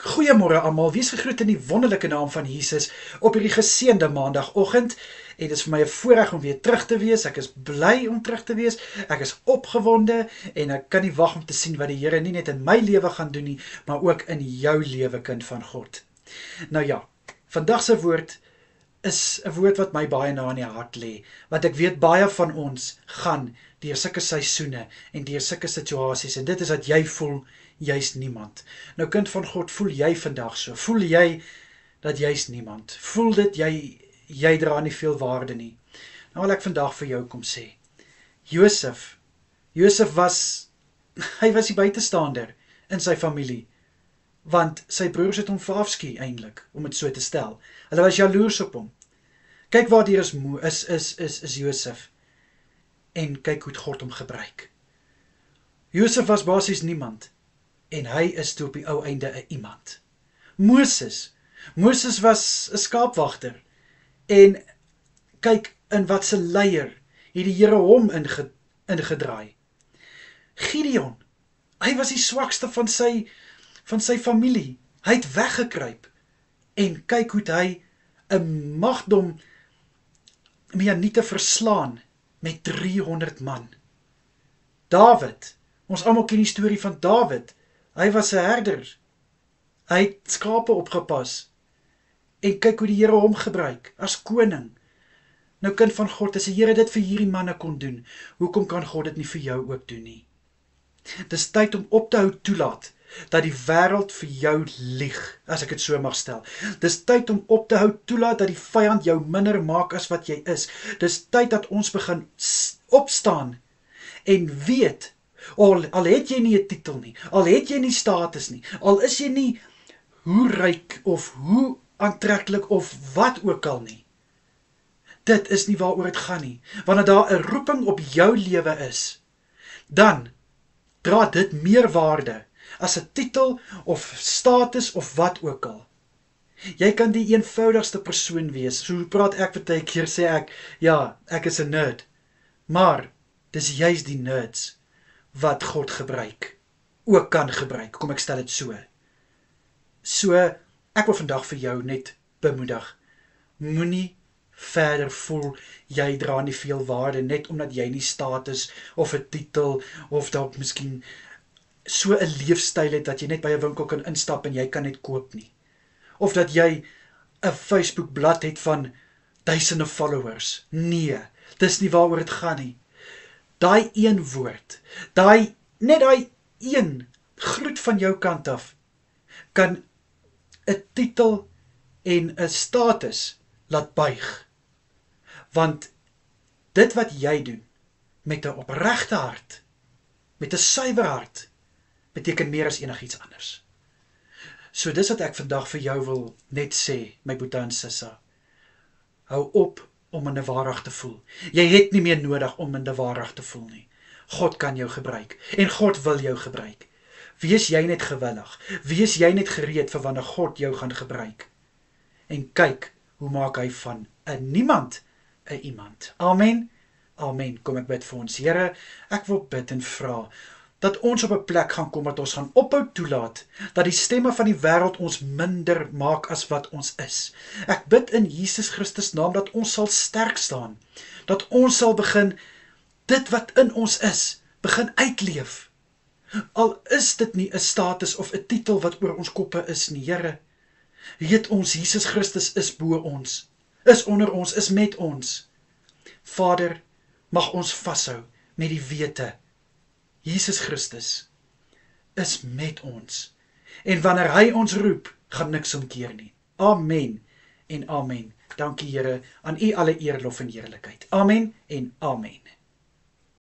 Goeiemôre almal, wees gegroet in die wonderlike naam van Jesus op hierdie geseënde maandagoggend. En dit is vir my 'n voorreg om weer terug te wees. Ek is bly om terug te wees. Ek is opgewonde en ek kan nie wag om te sien wat die Here nie net in my lewe gaan doen nie, maar ook in jou lewe, kind van God. Nou ja, vandag se woord is 'n woord wat my baie na in die hart lê, want ek weet baie van ons gaan deur sulke seisoene en deur sulke situasies, en dit is dat jy voel jy's niemand. Nou kind van God, voel jy vandag so? Voel jy dat jy's niemand? Voel dit jy dra nie veel waarde nie? Nou wil ek vandag vir jou kom sê, Josef was die buitestander in sy familie, want sy broers het hom verafskie eintlik, om dit so te stel. Hulle was jaloers op hom. Kyk waar hier is Josef, en kyk hoe God hom gebruik. Josef was basies niemand, en hy is toe op die ou einde 'n iemand. Moses was 'n skaapwagter, en kyk in wat se leier het die Here hom ingedraai. Gideon, hy was die swakste van sy familie. Hy het weggekruip, en kyk hoe hy 'n magdom Midianiete verslaan met 300 man. Dawid, ons almal ken die storie van Dawid. Hy was 'n herder. Hy het skape opgepas. En kyk hoe die Here hom gebruik as koning. Nou kind van God, as die Here dit vir hierdie manne kon doen, hoekom kan God dit nie vir jou ook doen nie? Dis tyd om op te hou toelaat dat die wêreld vir jou lieg, as ek dit so mag stel. Dis tyd om op te hou toelaat dat die vyand jou minder maak as wat jy is. Dis tyd dat ons begin opstaan en weet, al het jy nie 'n titel nie, al het jy nie status nie, al is jy nie hoe ryk of hoe aantreklik of wat ook al nie. Dit is nie waaroor dit gaan nie. Wanneer daar 'n roeping op jou lewe is, dan dra dit meer waarde as 'n titel of status of wat ook al. Jy kan die eenvoudigste persoon wees. So praat ek baie keer, sê ek, ja, ek is 'n nerd. Maar dis juist die nerds wat God ook kan gebruik. Kom ek stel dit so. So, ek wil vandag vir jou net bemoedig. Moenie verder voel, jy dra nie veel waarde, net omdat jy nie status of 'n titel, of dalk miskien so 'n leefstyl het, dat jy net by 'n winkel kan instap en jy kan net koop nie. Of dat jy 'n Facebook bladsy het van duisende followers. Nee, dis nie waaroor dit gaan nie. Daai een woord, net daai een groet van jou kant af, kan 'n titel en 'n status laat buig. Want dit wat jy doen, met 'n opregte hart, met 'n suiwer hart, beteken meer as enigiets anders. So dis wat ek vandag vir jou wil net sê, my boetie en sissa. Hou op om in 'n waarag te voel. Jy het nie meer nodig om in 'n waarag te voel nie. God kan jou gebruik, en God wil jou gebruik. Wees jy net gewillig, wees jy net gereed vir wanneer God jou gaan gebruik. En kyk, hoe maak hy van 'n niemand 'n iemand. Amen, amen. Kom ek bid vir ons. Here, ek wil bid en vra, dat ons op 'n plek gaan kom, dat ons gaan ophou toelaat, dat die stemme van die wêreld ons minder maak as wat ons is. Ek bid in Jesus Christus naam, dat ons sal sterk staan, dat ons sal begin, dit wat in ons is, begin uitleef. Al is dit nie 'n status of 'n titel wat oor ons koppe is nie, Here. Weet ons, Jesus Christus is bo ons, is onder ons, is met ons. Vader, mag ons vashou met die wete, Jesus Christus is met ons. En wanneer hy ons roep, gaan niks omkeer nie. Amen en amen. Dankie Here, aan u alle eer, lof en heerlikheid. Amen en amen.